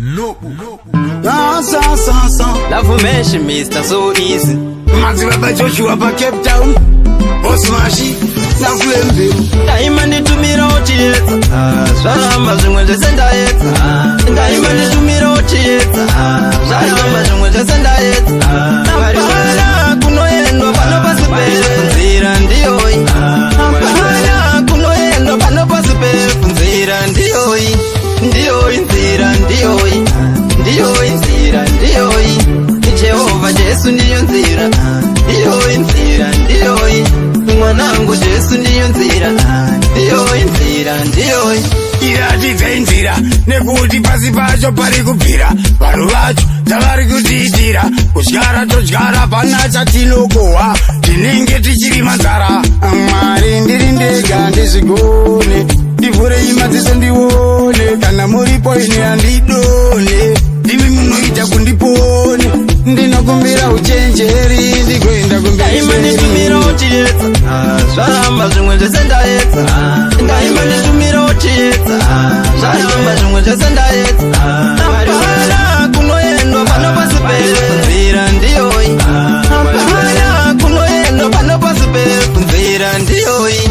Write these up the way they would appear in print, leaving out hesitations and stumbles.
No. Love mesh Mr. So easy. Maxi Baba Joshua pa Cape Town. Boss Mashi na Flemville. Daimani tumira uchiyetsa. Zvaramba zvimwe zvese ndaedza. Daimani tumira uchiyetsa. Zvaramba zvimwe zvese ndaedza. Apana kunoendwa pano pasi pefu. Nzira ndiyoyi. Apana kunoendwa pano pasi pefu. Nzira ndiyoyi. Ndiyoyi nzira ndiyoyi. Ndiyoyi nzira ndiyoyi. Jehova Jesu ndiyo nzira. Ndiyoyi nzira ndiyoyi. Mwanangu Jesu ndiyo nzira. Ndiyoyi nzira ndiyoyi. Iratidze nzira nekuti pasi pacho pari kubvira vanhu vacho tavari kutiitira kudyara todyara pana chatinokohwa tinenge tichirima nzara. Mwari ndiri ndega ndizvigone ndivhurei madziso ndione kana muripo ine handidone ndimi munoita kundipone ndinokumbira uchenjeri ndigoenda kumberitumira uchiyetsa. Zvaramba zvimwe zvese ndaedza. Ndaimanitumira uchiyetsa. Zvaramba zvimwe zvese ndaedza. Apana kunoendwa pano pasi pefu. Nzira ndiyoyi. Apana kunoendwa pano pasi pefu. Nzira ndiyoyi.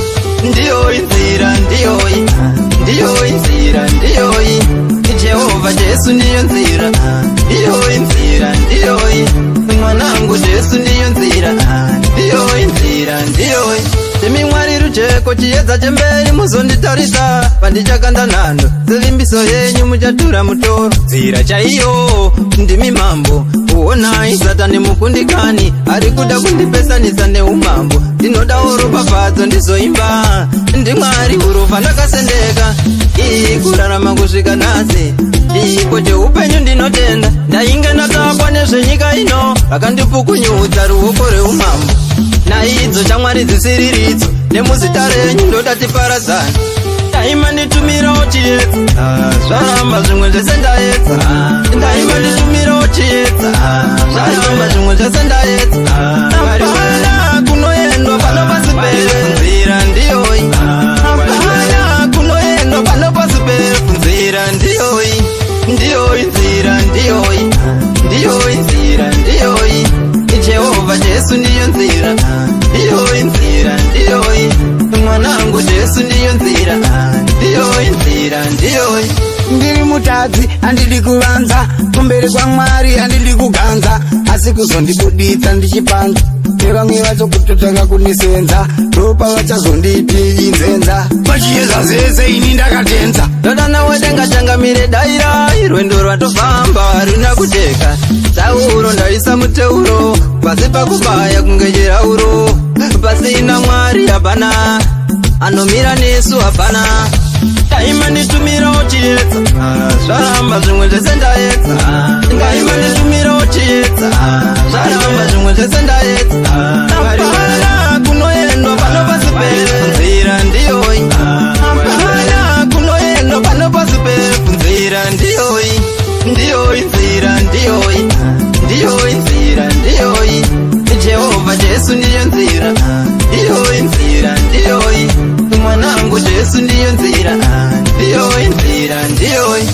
Ndiyoyi nzira ndiyoyi. Ndiyoyi nzira ndiyoyi. Jehova Jesu ndiyo nzira. Ndiyoyi nzira ndiyoyi. Mwanangu Jesu ndiyo nzira. Ndiyoyi nzira ndiyoyi. Ndimi Mwari rujeko chiedza chemberi muzonditarisa pandichakanda nhando dzevimbiso yenyu muchatura mutoro. Nzira chaiyo ndimi mambo uonai Satani mukundikani ari kuda kundipesanisa neumambo. Ndinodawo ropafadzo ndizoimba ndimwari urofa ndakasendeka kurarama kusvika nhasi iko cheupenyu ndinotenda ndainge ndakapwa nezvenyika ino vakandipukunyudza ruoko reumambo naidzo shamwari dzisiriridzo nemuzita renyu ndoda tiparadzana. Daimanitumira uchiyetsa. Zvaramba zvimwe zvese ndaedza. Daimanitumira uchiyetsa. Zvaramba zvimwe zvese ndaedza. Apana kunoendwa pano pasi pefu. Nzira ndiyoyi. Apana kunoendwa pano pasi pefu. Nzira ndiyoyi. Ndiyoyi nzira ndiyoyi. Ndiyoyi nzira ndiyoyi. Jehova Jesu ndiyo nzira. Ndiyoyi nzira ndiyoyi. Mwanangu Jesu ndiyo nzira. Ndiyoyi nzira ndiyoyi. Ndiri mutadzi handidi kuvanza kumberi kwaMwari handidi kuganza asi kuzondibuditsa ndichipanza nevamwe vacho kutotanga kundisenza ndopa vachazonditi inzenza vachiedza zese ini ndakatenza ndoda nawe ndengatangamire daira rwendo rwatofamba harina kuteka tauro ndaisa muteuro pasi pakubaya kunge chirauro pasina Mwari hapana anomira nesu hapana. Daimanitumira uchiyetsa. Zvaramba zvimwe zvese ndaedza. Daimanitumira uchiyetsa. Zvaramba zvimwe zvese ndaedza. Apana kunoendwa pano pasi pefu. Nzira ndiyoyi. Apana kunoendwa pano pasi pefu. Nzira ndiyoyi. Ndiyoyi nzira ndiyoyi. Ndiyoyi nzira ndiyoyi. Jehova Jesu ndiyo nzira. Ndiyoyi nzira ndiyoyi. Mwanangu Jesu ndiyo nzira. Ndiyoyi nzira ndiyoyi.